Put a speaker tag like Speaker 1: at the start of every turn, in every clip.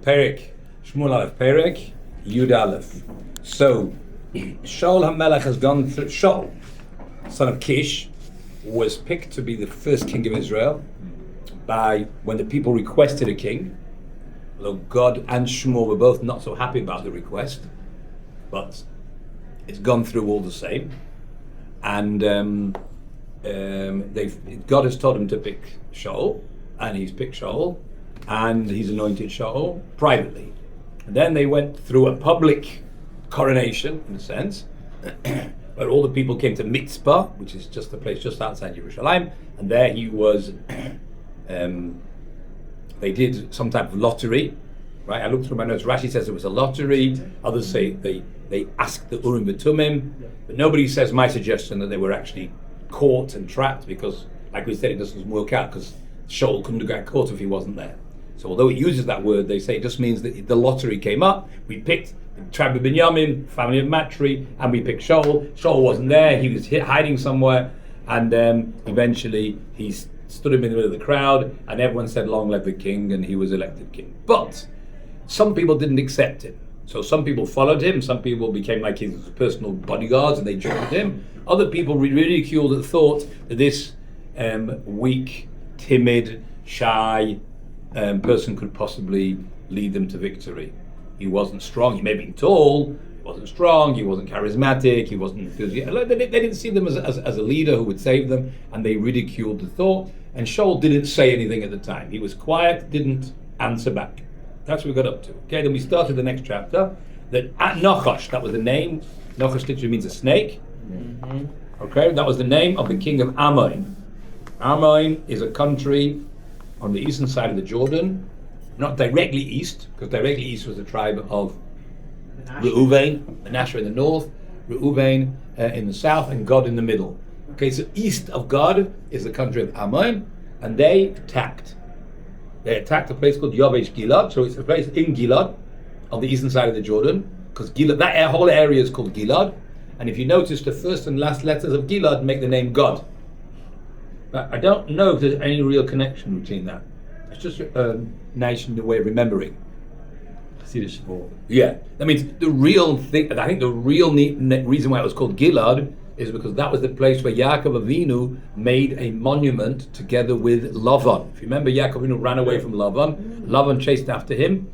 Speaker 1: Perek, Shmuel Aleph Perek, Yud Aleph. So, Shaul HaMelech has gone through. Shaul, son of Kish, was picked to be the first king of Israel when the people requested a king. Although God and Shmuel were both not so happy about the request, but it's gone through all the same. And God has told him to pick Shaul, and he's picked Shaul, and he's anointed Shaul privately. And then they went through a public coronation, in a sense, where all the people came to Mitzpah, which is just a place just outside Jerusalem, and there he was. They did some type of lottery, right? I looked through my notes. Rashi says it was a lottery. Others say they asked the Urim V'Tumim, but nobody says my suggestion that they were actually caught and trapped, because, like we said, it doesn't work out because Shaul couldn't have got caught if he wasn't there. So although it uses that word, they say it just means that the lottery came up. We picked the tribe of Binyamin, family of Matri, and we picked Shaul. Shaul wasn't there. He was hiding somewhere, and eventually he stood him in the middle of the crowd, and everyone said, "Long live the king," and he was elected king. But some people didn't accept him. So some people followed him. Some people became like his personal bodyguards, and they joined him. Other people ridiculed and thought that this weak, timid, shy person could possibly lead them to victory. He wasn't strong. He may have been tall. He wasn't strong. He wasn't charismatic. He wasn't enthusiastic. They didn't see them as a leader who would save them, and they ridiculed the thought. And Shaul didn't say anything at the time. He was quiet, didn't answer back. That's what we got up to. Okay, then we started the next chapter. That at Nachash, that was the name. Nachash literally means a snake. Mm-hmm. Okay, that was the name of the king of Ammon. Ammon is a country on the eastern side of the Jordan, not directly east, because directly east was the tribe of Reuven, Manasseh in the north, Reuven in the south, and Gad in the middle. Okay, so east of Gad is the country of Ammon, and they attacked. They attacked a place called Yavesh Gilad, so it's a place in Gilad, on the eastern side of the Jordan, because Gilad, that whole area is called Gilad, and if you notice, the first and last letters of Gilad make the name Gad. But I don't know if there's any real connection between that. It's just a nice way of remembering. Yeah, that means the real thing. I think the real reason why it was called Gilad is because that was the place where Yaakov Avinu made a monument together with Lavan. If you remember, Yaakov Avinu ran away from Lavan. Lavan chased after him,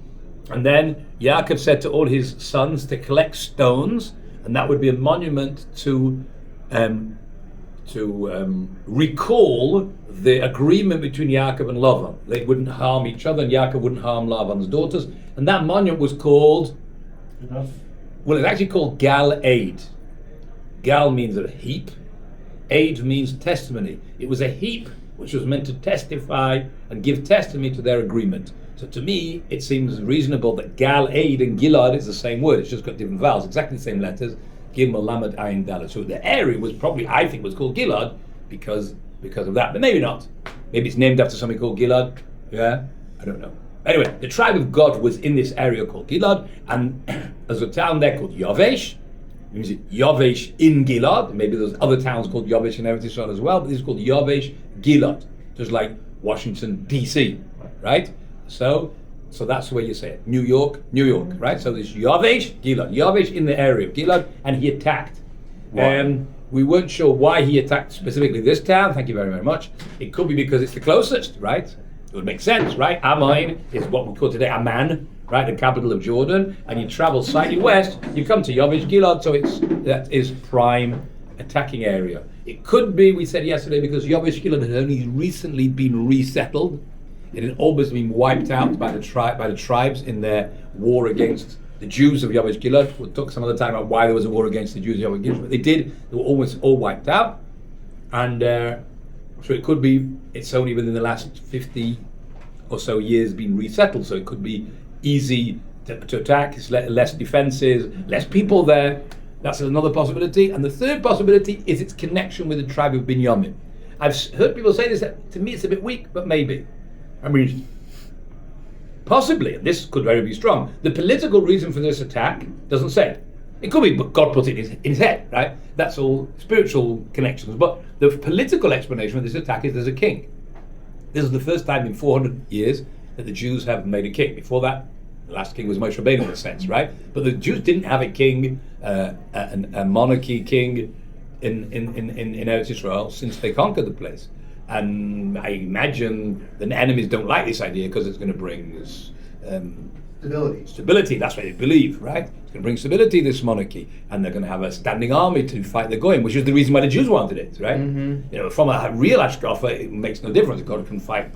Speaker 1: and then Yaakov said to all his sons to collect stones, and that would be a monument to recall the agreement between Yaakov and Lavan. They wouldn't harm each other, and Yaakov wouldn't harm Lavan's daughters. And that monument was called, well, it's actually called Gal Aid. Gal means a heap. Aid means testimony. It was a heap which was meant to testify and give testimony to their agreement. So to me, it seems reasonable that Gal Aid and Gilad is the same word. It's just got different vowels, exactly the same letters. Gimel, Lamed, Ayin, Dalet. So the area was probably, I think, was called Gilad because of that, but maybe not. Maybe it's named after something called Gilad. Yeah, I don't know. Anyway, the tribe of Gad was in this area called Gilad, and there's a town there called Yavesh. Means Yavesh in Gilad. Maybe there's other towns called Yavesh in Eretz Yisrael as well, but this is called Yavesh Gilad, just like Washington D.C. Right? So that's the way you say it. New York, right? So there's Yavesh, Gilad. Yavesh in the area of Gilad, and he attacked. We weren't sure why he attacked specifically this town. Thank you very, very much. It could be because it's the closest, right? It would make sense, right? Ammon is what we call today Amman, right? The capital of Jordan. And you travel slightly west, you come to Yavesh Gilad, so that is prime attacking area. It could be, we said yesterday, because Yavesh Gilad had only recently been resettled. It had almost been wiped out by the tribes in their war against the Jews of Yavesh Gilad. We'll talk some other time about why there was a war against the Jews of Yavesh Gilad, but they were almost all wiped out. And so it could be, it's only within the last 50 or so years been resettled, so it could be easy to attack. It's less defenses, less people there. That's another possibility. And the third possibility is its connection with the tribe of Binyamin. I've heard people say this, that to me it's a bit weak, but maybe. I mean, possibly, and this could very be strong. The political reason for this attack doesn't say it. It could be God put it in his head, right? That's all spiritual connections. But the political explanation for this attack is there's a king. This is the first time in 400 years that the Jews have made a king. Before that, The last king was Moshe Rabbeinu in a sense, right? But the Jews didn't have a king, a monarchy king in Eretz Yisrael since they conquered the place. And I imagine the enemies don't like this idea because it's going to bring this stability. That's what they believe, right? It's going to bring stability, this monarchy, and they're going to have a standing army to fight the Goyim, which is the reason why the Jews wanted it, right? From a real hashkafa, it makes no difference. God can fight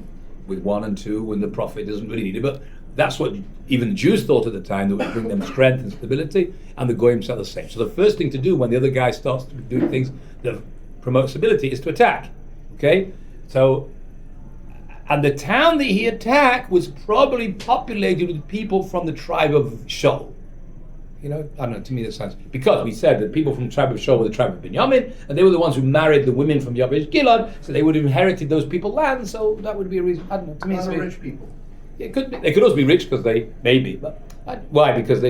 Speaker 1: with 1 and 2 when the prophet doesn't really need it. But that's what even the Jews thought at the time, that would bring them strength and stability, and the Goyim said the same. So the first thing to do when the other guy starts to do things that promote stability is to attack. Okay? So, and the town that he attacked was probably populated with people from the tribe of Shaul. I don't know, to me that sounds, because we said that people from the tribe of Shaul were the tribe of Binyamin, and they were the ones who married the women from Yabesh Gilad, so they would have inherited those people's land, so that would be a reason. I don't know, to me it's
Speaker 2: rich people.
Speaker 1: Yeah, it could be. They could also be rich because they, maybe, but why? Because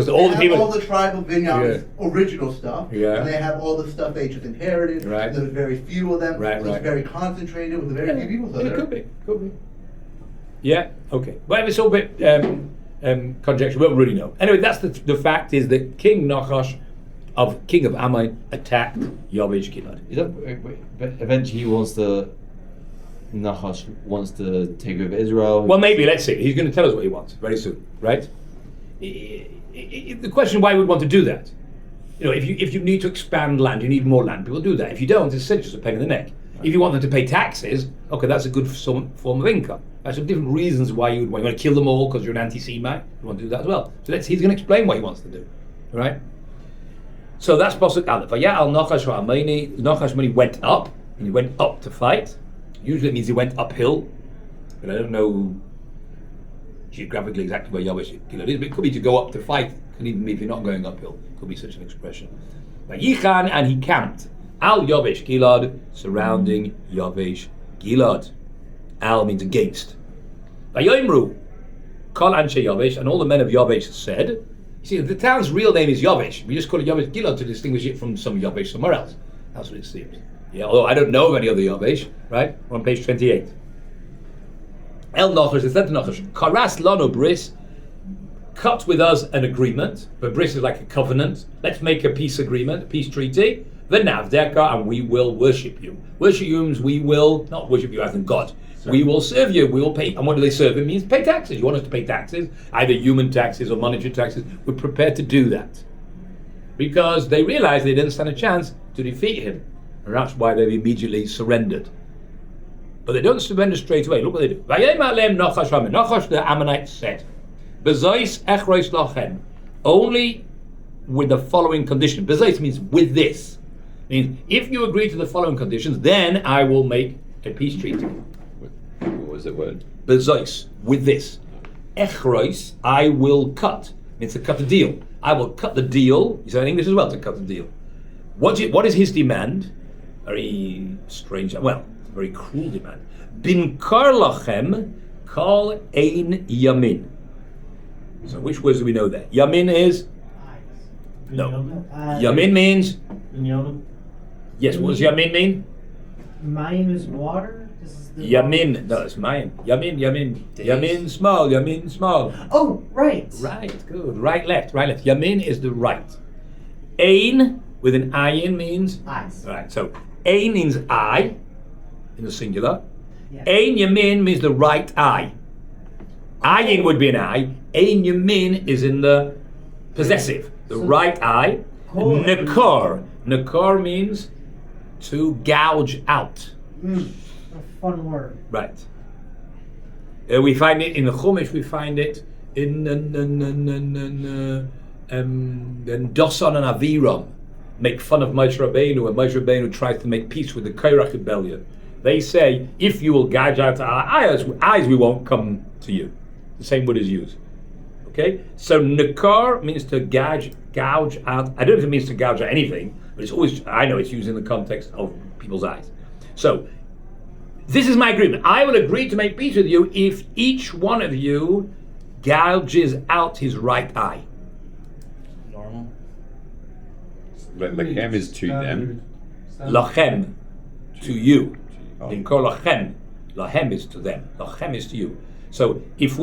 Speaker 1: all the people,
Speaker 2: all the tribe of Binyamin's original stuff,
Speaker 1: and
Speaker 2: they have all the stuff they just inherited.
Speaker 1: Right.
Speaker 2: There's very few of them.
Speaker 1: Right.
Speaker 2: It's very concentrated with very few people. So
Speaker 1: it could be. Yeah. Okay. Well, it's all a bit conjecture. We don't really know. Anyway, that's the fact is that King Nachash, king of Ammon, attacked Yabesh Gilad.
Speaker 3: But eventually he wants to. Nachash wants to take over Israel.
Speaker 1: Well, maybe, let's see. He's going to tell us what he wants very soon, right? The question why we would want to do that. If you need to expand land, you need more land, people do that. If you don't, it's just a pain in the neck. Right. If you want them to pay taxes, okay, that's a good form of income. There's some different reasons why you want to kill them all because you're an anti-Semite. You want to do that as well. So he's going to explain what he wants to do, all right? So that's Pasuk Aleph. Nachash, when he went up, to fight. Usually it means he went uphill, but I don't know geographically exactly where Yabesh Gilad is, but it could be to go up to fight, and even if you're not going uphill, it could be such an expression. Yichan, and he camped Al Yabesh Gilad, surrounding Yabesh Gilad. Al means against. Vayoimru, Kol Anshe Yabesh, and all the men of Yabesh said, you see, the town's real name is Yabesh. We just call it Yabesh Gilad to distinguish it from some Yabesh somewhere else. That's what it seems. Yeah, although I don't know of any other Yabesh, right? We're on page 28. El Nachash, they said to Nachash, Karas Lano Bris, cut with us an agreement, but Bris is like a covenant. Let's make a peace agreement, a peace treaty. V'navdeka, and we will worship you. Worship you means we will, not worship you as in God. We will serve you, we will pay. And what do they serve? It means pay taxes. You want us to pay taxes, either human taxes or monetary taxes. We're prepared to do that. Because they realized they didn't stand a chance to defeat him. And that's why they've immediately surrendered. But they don't surrender straight away. Look what they do. Nachash the Ammonites said, Bezois echrois lachem, only with the following condition. Bezois means with this. Means if you agree to the following conditions, then I will make a peace treaty.
Speaker 3: What was the word?
Speaker 1: Bezois, with this. Echrois, I will cut. Means to cut the deal. I will cut the deal. You say in English as well, to cut the deal. What is his demand? Very strange, well, it's a very cruel demand. Bin kar lachem kal ein yamin. So which words do we know there? Yamin is? No. Yamin means? Yes, what does yamin mean?
Speaker 4: Mayim is water?
Speaker 1: Yamin, no, it's mayim. Yamin. Yamin small.
Speaker 4: Oh, right.
Speaker 1: Right, good. Right, left. Yamin is the right. Ein, with an ayin means?
Speaker 4: Eyes.
Speaker 1: Right, so Ein means eye, in the singular.
Speaker 4: Yes.
Speaker 1: Ein Yamin means the right eye. Ayin would be an eye. Ein Yamin is in the possessive, the right eye. Nakar. Nakar means to gouge out.
Speaker 4: A fun word.
Speaker 1: Right. We find it in the Chumash, we find it in Dosan and Aviram. Make fun of Moshe Rabbeinu, and Moshe Rabbeinu tries to make peace with the Korach rebellion. They say, if you will gouge out our eyes, we won't come to you. The same word is used. Okay? So Nakar means to gouge out. I don't know if it means to gouge out anything, but it's always, I know it's used in the context of people's eyes. So, this is my agreement. I will agree to make peace with you if each one of you gouges out his right eye.
Speaker 4: Normal.
Speaker 3: Lachem is to them.
Speaker 1: Lachem, to you.
Speaker 3: Oh.
Speaker 1: In call lachem. Lachem is to them. Lachem is to you. So if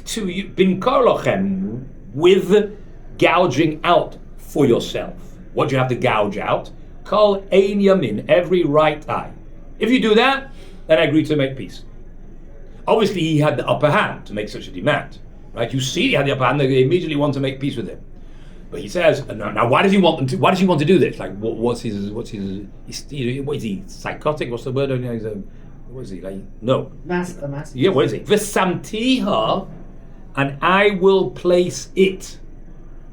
Speaker 1: to you bin lochem with gouging out for yourself, what do you have to gouge out? Kol ein yamin, every right eye. If you do that, then I agree to make peace. Obviously, he had the upper hand to make such a demand, right? You see, he had the upper hand; they immediately want to make peace with him. But he says, now, why does he want them to? Why does he want to do this? Like, what is he? Psychotic? What's the word? What is he like? No.
Speaker 4: Master.
Speaker 1: Yeah, what is he? V'samtiha, and I will place it.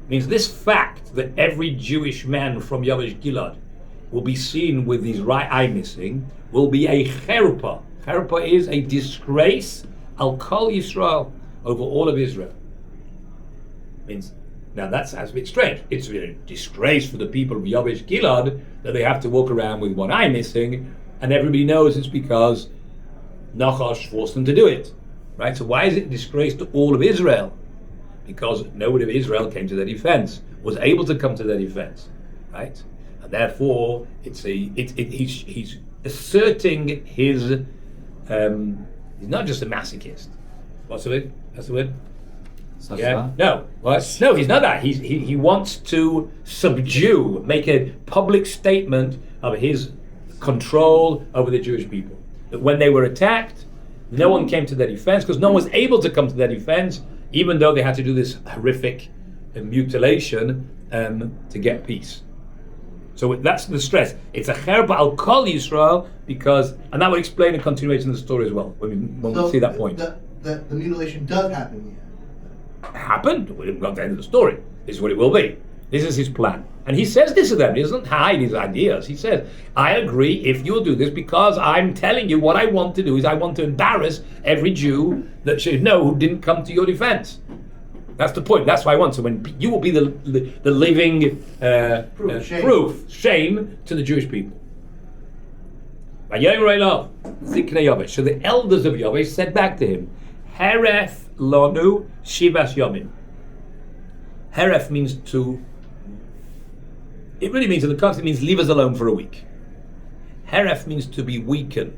Speaker 1: Means this fact that every Jewish man from Yavesh Gilad will be seen with his right eye missing will be a cherpa. Cherpa is a disgrace al kol Yisrael, over all of Israel. Means now that's a bit strange. It's a disgrace for the people of Yavesh Gilad that they have to walk around with one eye missing, and everybody knows it's because Nachash forced them to do it. Right? So why is it a disgrace to all of Israel? Because nobody of Israel came to their defense, was able to come to their defense, right? And therefore, he's asserting his. He's not just a masochist. What's the word? That's the word. Yeah. No. What? No, he's not that. He wants to subdue, make a public statement of his control over the Jewish people. That when they were attacked, no one came to their defense because no one was able to come to their defense, even though they had to do this horrific mutilation to get peace. So that's the stress. It's a cherba al kol Yisrael because, and that would explain the continuation of the story as well when we see that point.
Speaker 2: The mutilation does happen.
Speaker 1: Happened. We didn't go to the end of the story. This is what it will be. This is his plan. And he says this to them. He doesn't hide his ideas. He says, I agree if you'll do this because I'm telling you what I want to do is I want to embarrass every Jew that should know who didn't come to your defense. That's the point. That's what I want. So when you will be the living shame to the Jewish people. So the elders of Yavesh said back to him, Heref lonu shivas yomim. Heref means to. It really means in the context, it means leave us alone for a week. Heref means to be weakened.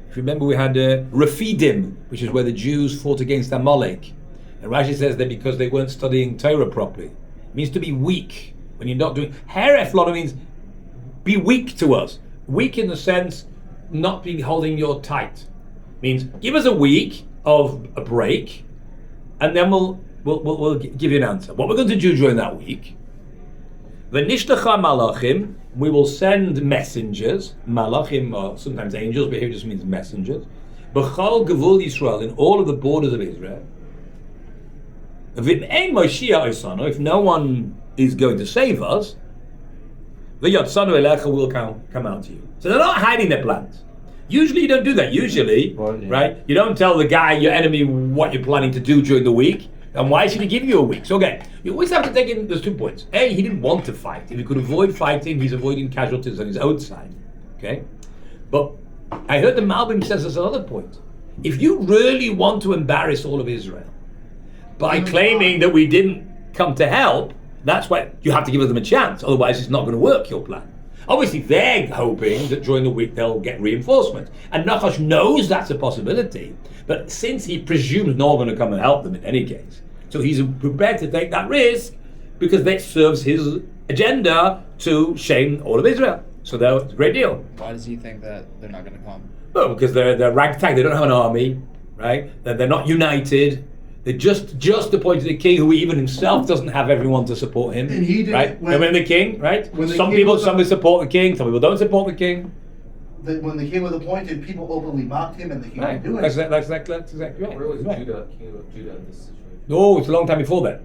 Speaker 1: If you remember, we had Refidim, which is where the Jews fought against Amalek. And Rashi says that because they weren't studying Torah properly. It means to be weak when you're not doing. Heref lonu means be weak to us. Weak in the sense not being holding your tight. Means give us a week of a break, and then we'll give you an answer. What we're going to do during that week, v'nishtachah malachim, we will send messengers. Malachim are sometimes angels, but here it just means messengers. B'chal gevul Yisrael, in all of the borders of Israel. V'n'ein Moshiach osanu, if no one is going to save us, v'yatzanu elecha will come out to you. So they're not hiding their plans. Usually you don't do that. Usually, right? You don't tell the guy, your enemy, what you're planning to do during the week. And why should he give you a week? So okay, you always have to take in, there's 2 points. A, he didn't want to fight. If he could avoid fighting, he's avoiding casualties on his own side. Okay? But I heard the Malbim says there's another point. If you really want to embarrass all of Israel by claiming that we didn't come to help, that's why you have to give them a chance. Otherwise, it's not going to work, your plan. Obviously, they're hoping that during the week they'll get reinforcements. And Nachash knows that's a possibility. But since he presumes no one's going to come and help them in any case, so he's prepared to take that risk because that serves his agenda to shame all of Israel. So that's a great deal.
Speaker 5: Why does he think that they're not going to come?
Speaker 1: Well, because they're ragtag. They don't have an army, right? They're not united. They just appointed a king who even himself doesn't have everyone to support him.
Speaker 2: And he did,
Speaker 1: right? When the king, right? Some
Speaker 2: people
Speaker 1: support the king, some people don't support the king.
Speaker 2: When the king was appointed, people openly mocked him, and the king didn't do it.
Speaker 1: That's exactly right.
Speaker 3: Where was
Speaker 1: right.
Speaker 3: King of Judah in this situation?
Speaker 1: No, it's a long time before that.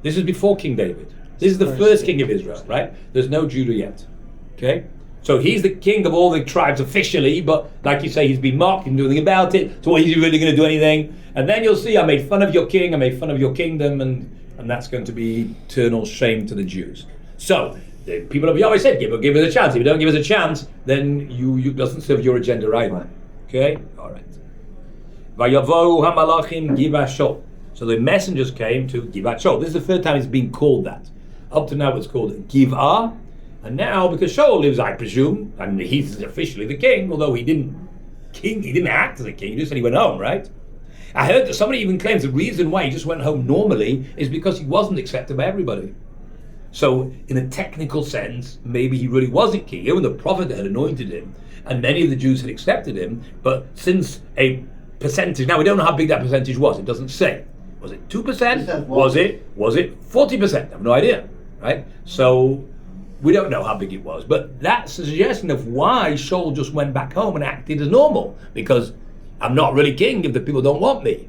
Speaker 1: This is before King David. This is the first king of Israel, right? There's no Judah yet. Okay? So he's the king of all the tribes officially, but like you say, he's been mocked, he didn't do anything about it, so he's really going to do anything. And then you'll see, I made fun of your king, I made fun of your kingdom, and that's going to be eternal shame to the Jews. So, the people of Yahweh said, give us a chance. If you don't give us a chance, then you doesn't serve your agenda either. Okay? Alright. Vayavohu hamalachim Givat Shaul. So the messengers came to Givat Shaul. This is the third time it's been called that. Up to now it's called Giv'ah. And now, because Shaul lives, I presume, and he's officially the king, although he didn't act as a king, he just said he went home, right? I heard that somebody even claims the reason why he just went home normally is because he wasn't accepted by everybody. So, in a technical sense, maybe he really wasn't king. Even the prophet had anointed him, and many of the Jews had accepted him. But since a percentage, now we don't know how big that percentage was. It doesn't say. Was it 2%? Was it 40%? I have no idea, right? So we don't know how big it was. But that's a suggestion of why Shaul just went back home and acted as normal, because I'm not really king if the people don't want me.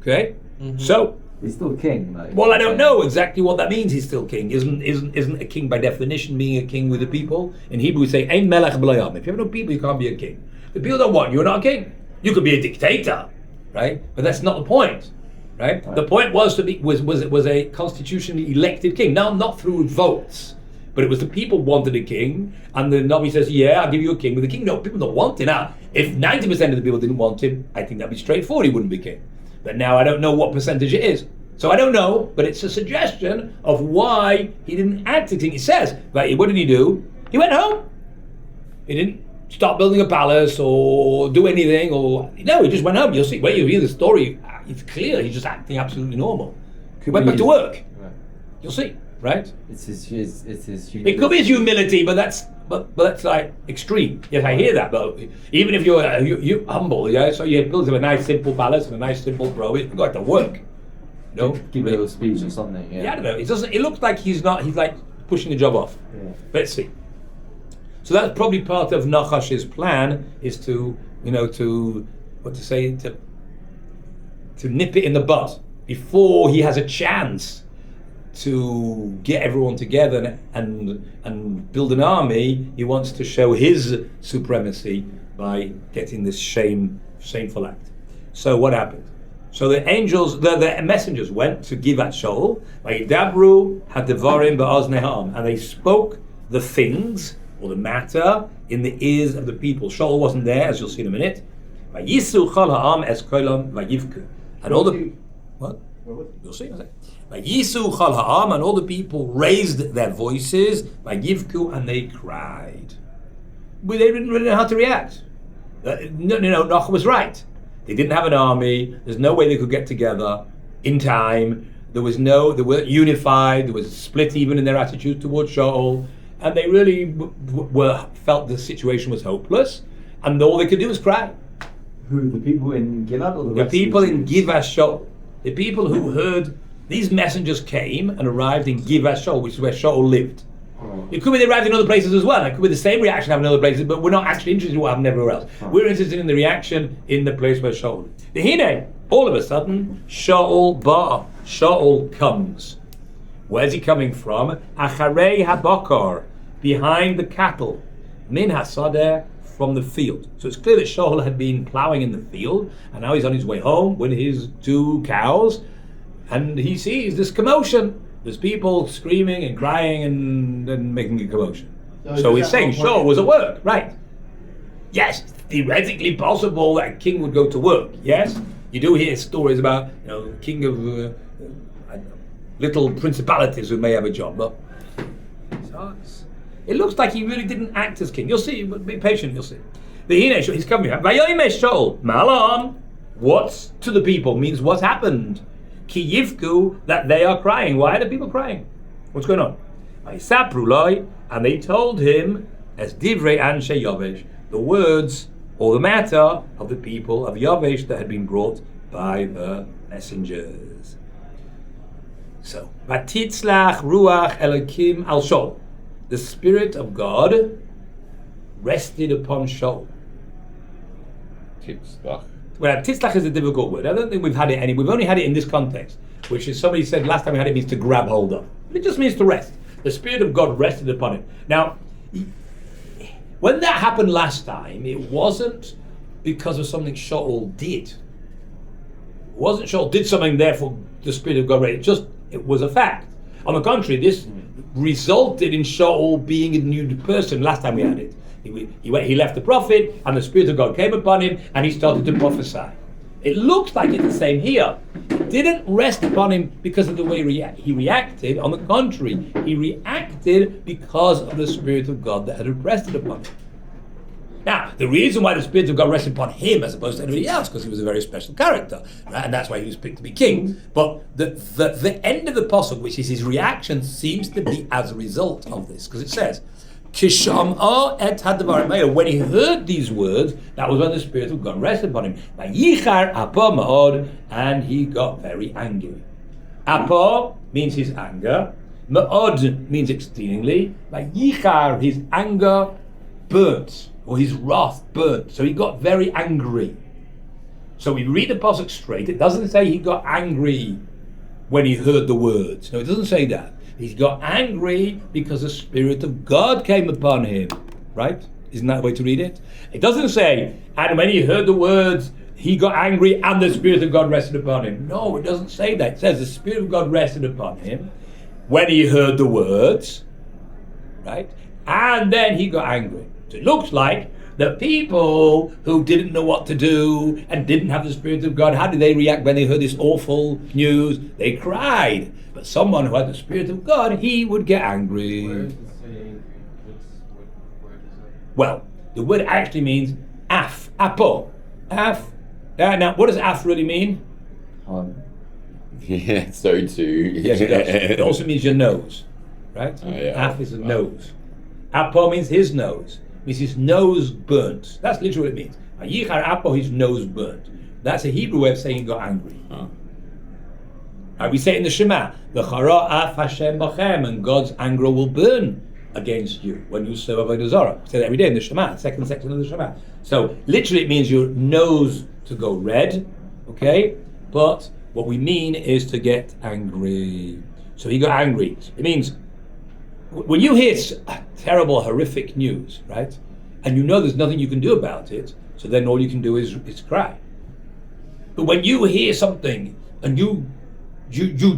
Speaker 1: Okay, so.
Speaker 3: He's still king.
Speaker 1: Well, I don't know exactly what that means. He's still king. Isn't a king by definition being a king with the people? In Hebrew, we say "Ein melech b'lo am." If you have no people, you can't be a king. The people don't want you. You're not a king. You could be a dictator, right? But that's not the point, right? The point was was a constitutionally elected king. Now, not through votes, but it was the people wanted a king, and the Navi says, "Yeah, I'll give you a king." But the king, no, people don't want him. Now, if 90% of the people didn't want him, I think that'd be straightforward. He wouldn't be king. But now I don't know what percentage it is. So I don't know, but it's a suggestion of why he didn't act as king. It says, right, what did he do? He went home. He didn't start building a palace or do anything, no, he just went home. You'll see, when you hear the story, it's clear he's just acting absolutely normal. He went back to work.
Speaker 3: Right.
Speaker 1: You'll see, right?
Speaker 3: It's his humility.
Speaker 1: It could be his humility, but that's like extreme. Yes, I hear that, but even if you're humble, yeah, so you build him a nice simple palace and a nice simple throne, you got to work. No,
Speaker 3: Give a little speech or something.
Speaker 1: Yeah, I don't know. It doesn't. It looks like he's like pushing the job off.
Speaker 3: Yeah.
Speaker 1: Let's see. So that's probably part of Nachash's plan, is to nip it in the bud before he has a chance to get everyone together and build an army. He wants to show his supremacy by getting this shameful act. So what happened? So the angels, the messengers went to give at Shaul, Vayidabru hadevarim ba'ozneham, and they spoke the things or the matter in the ears of the people. Shaul wasn't there, as you'll see in a minute. Vayisu chol ha'am es kolam vayivku, and all the what? You'll see. Vayisu chol ha'am, and all the people raised their voices, vayivku, and they cried. But they didn't really know how to react. Noch was right. They didn't have an army. There's no way they could get together in time. They weren't unified. There was a split even in their attitude towards Shaul, and they really felt the situation was hopeless, and all they could do was cry.
Speaker 3: Who, the people in Gilad or the rest
Speaker 1: people
Speaker 3: of the
Speaker 1: in Givat Shaul, the people who heard these messengers came and arrived in Givat Shaul, which is where Shaul lived.
Speaker 3: Oh.
Speaker 1: It could be they arrived in other places as well. It could be the same reaction happened in other places, but we're not actually interested in what happened everywhere else.
Speaker 3: Oh.
Speaker 1: We're interested in the reaction in the place where Shaul lived. The Hine, all of a sudden, Shaul comes. Where's he coming from? Acharei habakar, behind the cattle. Min hasadeh, from the field. So it's clear that Shaul had been plowing in the field, and now he's on his way home with his 2 cows, and he sees this commotion. There's people screaming and crying and making a commotion. So he's saying Shaul was at work, right? Yes, theoretically possible that a king would go to work. Yes, you do hear stories about king of little principalities who may have a job, but it looks like he really didn't act as king. You'll see, but be patient, you'll see. He's coming up. Vayoyimeh Shaul, Malam, what's to the people means what's happened. Ki yivku, that they are crying. Why are the people crying? What's going on? And they told him, as divrei anshe Yavesh, the words or the matter of the people of Yavesh that had been brought by the messengers. So, Vatitzlach ruach Elokim al Shaul. The Spirit of God rested upon Shaul.
Speaker 3: Titzlach.
Speaker 1: Well, titzlach is a difficult word. I don't think we've had it we've only had it in this context, which is somebody said last time we had it means to grab hold of. It just means to rest. The Spirit of God rested upon him. Now, when that happened last time, it wasn't because of something Shaul did. It wasn't Shaul did something, therefore the Spirit of God rested. It was a fact. On the contrary, this resulted in Shaul being a new person. Last time we had it. He left the prophet, and the Spirit of God came upon him, and he started to prophesy. It looks like it's the same here. It didn't rest upon him because of the way he reacted. On the contrary, he reacted because of the Spirit of God that had rested upon him. Now, the reason why the Spirit of God rested upon him as opposed to anybody else, because he was a very special character, right? And that's why he was picked to be king. But the end of the pasuk, which is his reaction, seems to be as a result of this, because it says, Kisham'ah et hadvar, when he heard these words, that was when the Spirit of God rested upon him. Vayichar apo ma'od, and he got very angry. Apo means his anger. Ma'od means exceedingly. Vayichar, his anger burnt, or his wrath burnt. So he got very angry. So we read the pasuk straight. It doesn't say he got angry when he heard the words. No, it doesn't say that. He got angry because the Spirit of God came upon him. Right? Isn't that the way to read it? It doesn't say, and when he heard the words, he got angry and the Spirit of God rested upon him. No, it doesn't say that. It says the Spirit of God rested upon him when he heard the words. Right? And then he got angry. So it looks like the people who didn't know what to do and didn't have the Spirit of God, how did they react when they heard this awful news? They cried. But someone who had the Spirit of God, he would get angry.
Speaker 3: Where is the saying? What word is it?
Speaker 1: Well, the word actually means af, apo, af. Now, what does af really mean?
Speaker 6: Yeah, so too.
Speaker 1: Yes, it does. It also means your nose, right?
Speaker 6: Oh, yeah.
Speaker 1: Af is a nose. Apo means his nose. Means his nose burnt. That's literally what it means. Ayichar apo, his nose burnt. That's a Hebrew way of saying he got angry.
Speaker 6: Oh.
Speaker 1: We say it in the Shema, V'chara af Hashem bachem, and God's anger will burn against you when you serve Avodah Zarah. We say that every day in the Shema, second section of the Shema. So literally it means your nose to go red, okay? But what we mean is to get angry. So he got angry. It means when you hear terrible, horrific news, right? And you know there's nothing you can do about it, so then all you can do is cry. But when you hear something and you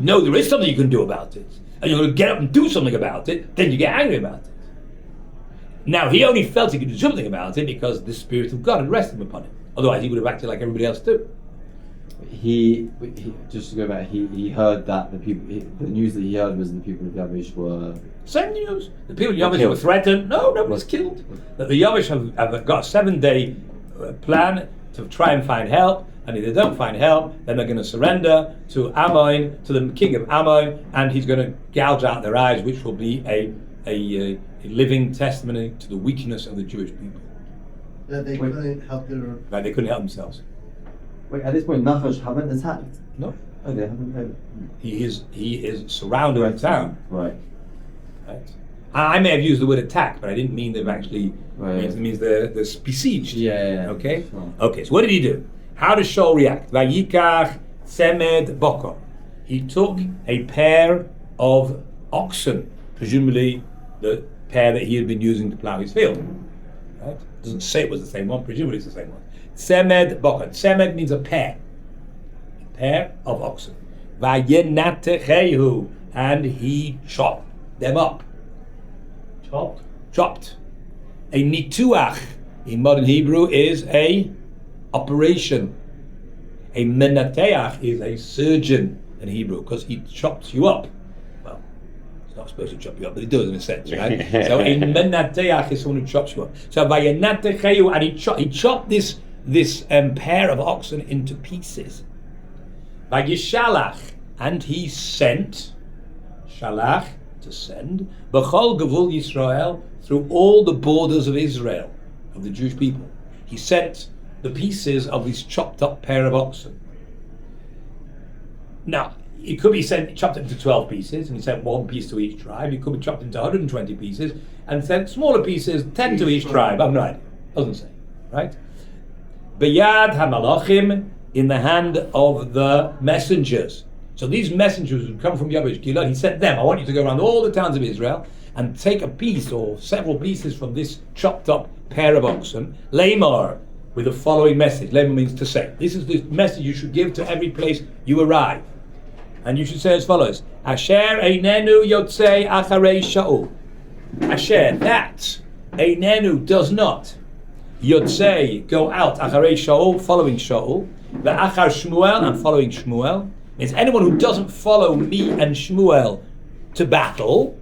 Speaker 1: know there is something you can do about it, and you're going to get up and do something about it, then you get angry about it. Now, he only felt he could do something about it because the Spirit of God had rested upon him. Otherwise, he would have acted like everybody else too.
Speaker 3: He just to go back. He heard that the news that he heard was the people of Yavish were.
Speaker 1: Same news. The people of Yavish
Speaker 3: killed.
Speaker 1: were threatened. No, nobody's killed. That the Yavish have got a 7-day plan to try and find help. And if they don't find help, then they're going to surrender to Ammon, to the king of Ammon, and he's going to gouge out their eyes, which will be a living testimony to the weakness of the Jewish people.
Speaker 2: That they couldn't help their.
Speaker 1: Right, they couldn't help themselves.
Speaker 3: Wait, at this point, Nachash haven't attacked.
Speaker 1: No,
Speaker 3: Oh, they haven't.
Speaker 1: he is surrounded in town.
Speaker 3: Right.
Speaker 1: Right. I may have used the word attack, but I didn't mean they've actually.
Speaker 3: Right.
Speaker 1: It means they're besieged.
Speaker 3: Yeah.
Speaker 1: Okay.
Speaker 3: Sure.
Speaker 1: Okay. So what did he do? How does Shaul react? Vayikach tzemed boko. He took a pair of oxen, presumably the pair that he had been using to plow his field. Right? Doesn't say it was the same one. Presumably it's the same one. Tzemed boko. Tzemed means a pair. A pair of oxen. Vayenatechehu, and he chopped them up. Chopped. A nituach in modern Hebrew is a operation. A menateach is a surgeon in Hebrew because he chops you up. Well, he's not supposed to chop you up, but he does in a sense, right? So a menateach is someone who chops you up. So vayenatechehu, and he chopped this pair of oxen into pieces. Vayishalach, and he sent, shalach, to send, b'chol gavul Yisrael, through all the borders of Israel, of the Jewish people. He sent the pieces of this chopped up pair of oxen. Now, it could be chopped into 12 pieces, and he sent one piece to each tribe. It could be chopped into 120 pieces, and sent smaller pieces, 10 to each tribe. I'm right. Doesn't say, right? B'yad HaMelachim, in the hand of the messengers. So these messengers would come from Yavish Gilad. He sent them, I want you to go around all the towns of Israel and take a piece or several pieces from this chopped up pair of oxen, Lamar, with the following message. Lamar means to say. This is the message you should give to every place you arrive. And you should say as follows: Asher einenu yotzei acharei Shaul. Asher, that, einenu, does not, yotzei, go out, acharei Shaul, following Shaul, ve'achar Shmuel, and following Shmuel. Means anyone who doesn't follow me and Shmuel to battle,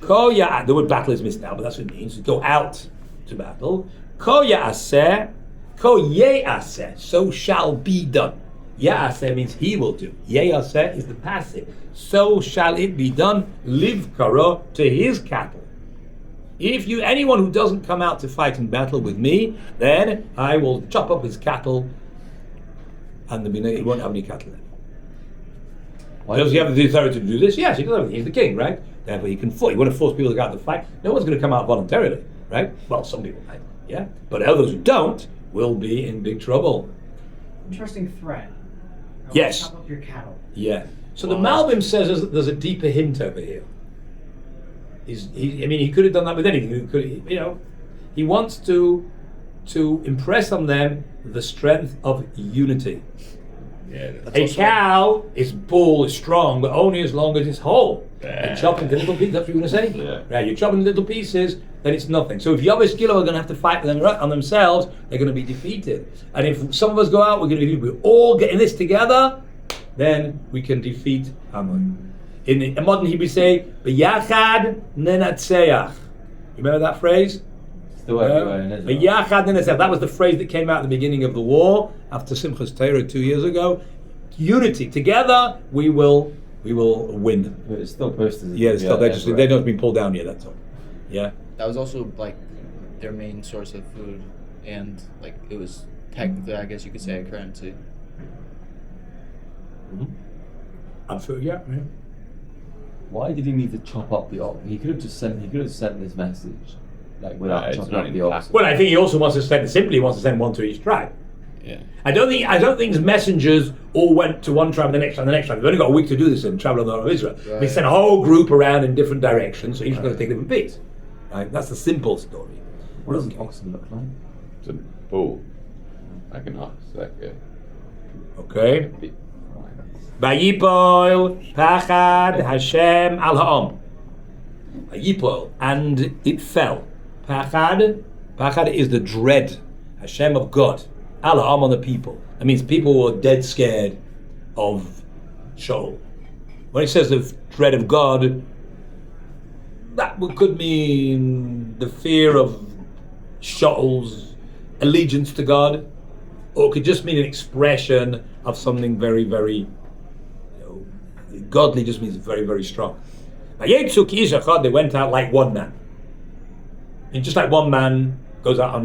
Speaker 1: the word battle is missed now, but that's what it means, to go out to battle. Ko ya'aseh, ko ye'aseh, so shall be done. Ya'aseh means he will do. Ye'aseh is the passive. So shall it be done, live karo, to his cattle. If anyone who doesn't come out to fight in battle with me, then I will chop up his cattle, and he won't have any cattle left. Does he have the authority to do this? Yes, he does. He's the king, right? Therefore, he can fight. You want to force people to go out to fight? No one's going to come out voluntarily, right? Well, some people might, yeah. But others who don't will be in big trouble.
Speaker 4: Interesting threat.
Speaker 1: Yes.
Speaker 4: Chop up your cattle.
Speaker 1: Yeah. So the Malbim says there's a deeper hint over here. He could have done that with anything. He wants to impress on them the strength of unity.
Speaker 6: Yeah.
Speaker 1: A cow is strong, but only as long as it's whole.
Speaker 6: Yeah.
Speaker 1: You chop into little pieces, that's what you're going to say?
Speaker 6: Yeah.
Speaker 1: Right, you chop into little pieces, then it's nothing. So if Yavis Gilo are going to have to fight them on themselves, they're going to be defeated. And if some of us go out, we're all getting this together, then we can defeat Ammon. In modern Hebrew say, B'yachad nenatseach. You remember that phrase?
Speaker 3: Still everywhere in Israel.
Speaker 1: B'yachad nenatseach. That was the phrase that came out at the beginning of the war, after Simchas Torah 2 years ago. Unity. Together, we will win.
Speaker 3: But it's still posted.
Speaker 1: Yeah, they've not been pulled down yet, that's all. Yeah.
Speaker 5: That was also like their main source of food, and like it was technically, I guess you could say, a currency.
Speaker 1: Absolutely, yeah.
Speaker 3: Why did he need to chop up the ox? He could have just sent this message, like without
Speaker 6: it's
Speaker 3: chopping
Speaker 6: not
Speaker 3: up the
Speaker 6: in
Speaker 3: ox.
Speaker 1: Well, I think he also wants to send one to each tribe.
Speaker 6: Yeah.
Speaker 1: I don't think his messengers all went to one tribe, the next tribe, the next tribe. They've only got a week to do this and travel on the whole of Israel.
Speaker 5: Right.
Speaker 1: They sent a whole group around in different directions, so each going to take a different piece. Right? That's the simple story.
Speaker 3: What does an oxen look like?
Speaker 6: It's a bull. Like an ox.
Speaker 1: Okay. Vayipol pachad Hashem al ha'am. Vayipol, and it fell. Pachad is the dread. Hashem of God. Al ha'am on the people. That means people were dead scared of Shaul. When it says the dread of God, that could mean the fear of Shaul's allegiance to God, or it could just mean an expression of something very, very godly. Just means very, very strong. They went out like one man. And just like one man goes out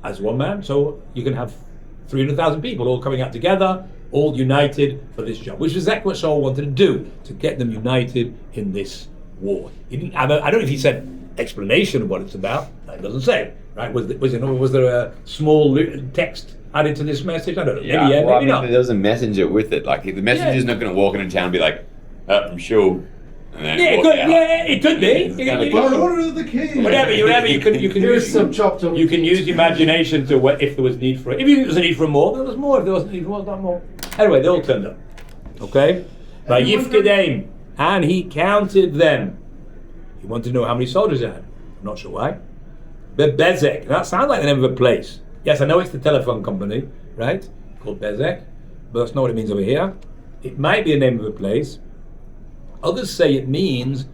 Speaker 1: as one man, so you can have 300,000 people all coming out together, all united for this job, which is exactly what Shaul wanted to do, to get them united in this war. I don't know if he said explanation of what it's about. It doesn't say. Right? Was there a small text added to this message? I don't know.
Speaker 6: Yeah,
Speaker 1: Maybe
Speaker 6: well,
Speaker 1: not.
Speaker 6: there was a messenger with it. Like the messenger's not going to walk into town and be like, "I'm Shaul." And then
Speaker 1: Yeah, it
Speaker 6: walk
Speaker 1: could.
Speaker 6: out.
Speaker 1: Yeah, it could be.
Speaker 6: It's
Speaker 1: It
Speaker 6: kinda
Speaker 1: could be.
Speaker 2: By order of the king.
Speaker 1: Whatever, you can
Speaker 2: Here's
Speaker 1: use
Speaker 2: some chopped up.
Speaker 1: You can use imagination to if there was need for it. If you think there was a need for more, there was more. If there wasn't need for more, not more. Anyway, they all turned up. Okay? By Yifkedaim, and he counted them. He wanted to know how many soldiers he had. I'm not sure why. Bezek. That sounds like the name of a place. Yes, I know it's the telephone company, right? Called Bezek, but that's not what it means over here. It might be a name of a place. Others say it means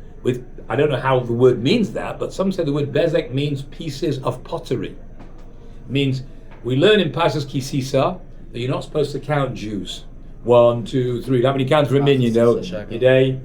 Speaker 1: I don't know how the word means that, but some say the word Bezek means pieces of pottery. It means, we learn in Parshas Kisisa that you're not supposed to count Jews. 1, 2, 3. How many counts for a minyan? Yidei.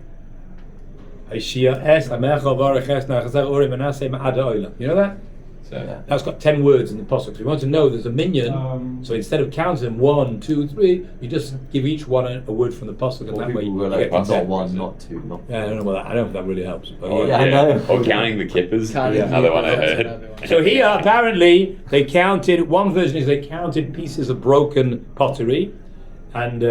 Speaker 1: You know that?
Speaker 6: So,
Speaker 1: That's got 10 words in the pasuk. If you want to know there's a minyan, so instead of counting 1, 2, 3, you just give each one a word from the pasuk, and
Speaker 3: Or
Speaker 1: that way
Speaker 3: people
Speaker 1: you
Speaker 3: were
Speaker 1: get
Speaker 3: like,
Speaker 1: consent.
Speaker 3: not one, not two, not
Speaker 1: Yeah, I don't know about that. I don't know if that really helps. But
Speaker 6: or,
Speaker 3: Yeah, I know.
Speaker 6: or counting the kippers.
Speaker 5: Counting
Speaker 6: Another
Speaker 5: the
Speaker 6: one I
Speaker 5: kippers,
Speaker 6: heard.
Speaker 5: another one.
Speaker 1: So here, apparently, they counted. One version is they counted pieces of broken pottery, and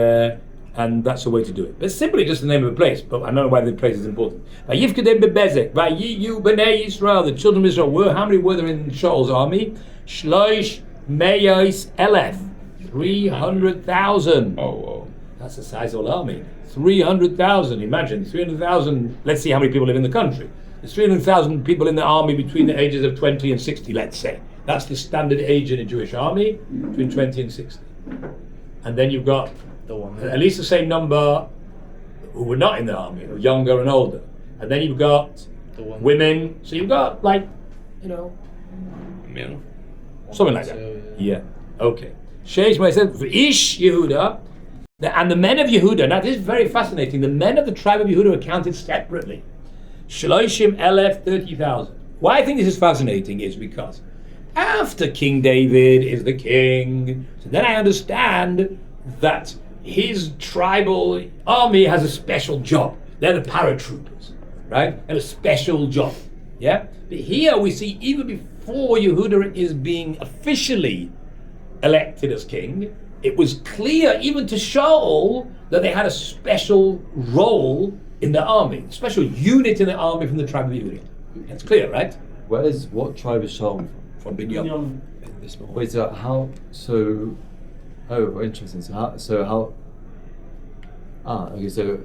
Speaker 1: that's the way to do it. But it's simply just the name of a place. But I don't know why the place is important. Vayifkedem bebezek, vayiyu b'nei Yisrael. The children of Israel were. How many were there in Shaul's army? Shloish meyos elef, 300,000.
Speaker 6: Oh, whoa.
Speaker 1: That's the size of an army. 300,000. Imagine 300,000. Let's see how many people live in the country. There's 300,000 people in the army between the ages of 20 and 60. Let's say that's the standard age in a Jewish army, between 20 and 60. And then you've got
Speaker 5: The woman.
Speaker 1: at least the same number who were not in the army, who were younger and older. And then you've got
Speaker 5: The woman.
Speaker 1: women. So you've got, like,
Speaker 6: Mill.
Speaker 1: Something like that. Yeah. Okay. Sheish Moed said, Aish Yehuda, and the men of Yehuda. Now this is very fascinating. The men of the tribe of Yehuda are counted separately. Shloshim Elef 30,000. Why I think this is fascinating is because after King David is the king, so then I understand that his tribal army has a special job. They're the paratroopers, right? And a special job. Yeah? But here we see even before Yehuda is being officially elected as king, it was clear even to Shaul that they had a special role in the army, a special unit in the army from the tribe of Yehuda. That's clear, right?
Speaker 3: What tribe is Shaul from?
Speaker 1: From Binyamin.
Speaker 3: Wait, so how? So, oh, interesting. So how? Okay. So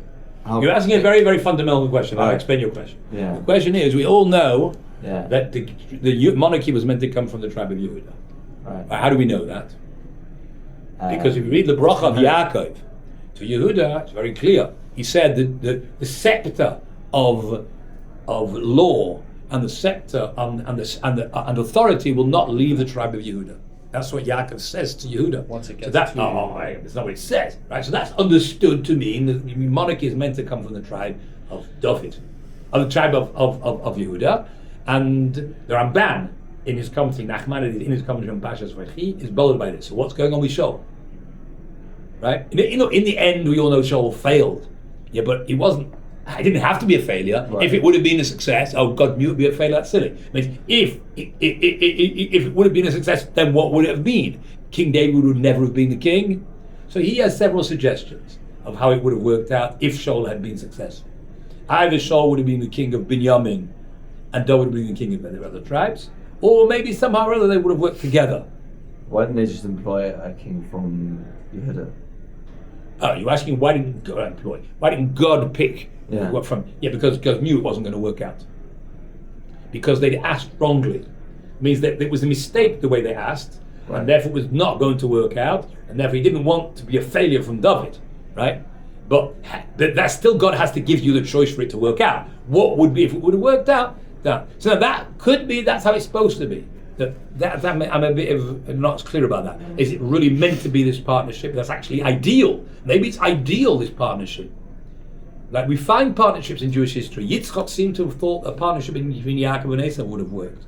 Speaker 3: how?
Speaker 1: You're asking a very, very fundamental question. I'll
Speaker 3: Right.
Speaker 1: explain your question.
Speaker 3: Yeah.
Speaker 1: The question is, we all know
Speaker 3: Yeah.
Speaker 1: that the monarchy was meant to come from the tribe of Yehuda.
Speaker 3: Right.
Speaker 1: How do we know that? Because if you read the bracha of Yaakov to Yehuda, it's very clear. He said that the scepter of law and the scepter and authority will not leave the tribe of Yehuda. That's what Yaakov says to Yehuda.
Speaker 5: Once it gets
Speaker 1: that's
Speaker 5: to
Speaker 1: not what it says, right? So that's understood to mean that the monarchy is meant to come from the tribe of David, of the tribe of Yehuda, and the Ramban in his commentary, Nachmanides in his commentary on Pashas Vayechi is bothered by this. So what's going on with Shaul? Right? In the end, we all know Shaul failed. Yeah, but it wasn't. It didn't have to be a failure.
Speaker 3: Right.
Speaker 1: If it would have been a success, oh, God knew it would be a failure. That's silly. I mean, if it would have been a success, then what would it have been? King David would never have been the king. So he has several suggestions of how it would have worked out if Shaul had been successful. Either Shaul would have been the king of Binyamin, and David would have been the king of the other tribes, or maybe somehow or other they would have worked together.
Speaker 3: Why didn't they just employ a king from Yehuda?
Speaker 1: Oh, you're asking why didn't God pick what from? Yeah, because God knew it wasn't going to work out. Because they'd asked wrongly. It means that it was a mistake the way they asked,
Speaker 3: Right.
Speaker 1: and therefore it was not going to work out, and therefore he didn't want to be a failure from David, right? But that still God has to give you the choice for it to work out. What would be if it would have worked out? So now that could be, that's how it's supposed to be. I'm a bit not clear about that. Is it really meant to be this partnership? That's actually ideal. Maybe it's ideal, this partnership. Like we find partnerships in Jewish history. Yitzchak seemed to have thought a partnership between Yaakov and Esav would have worked.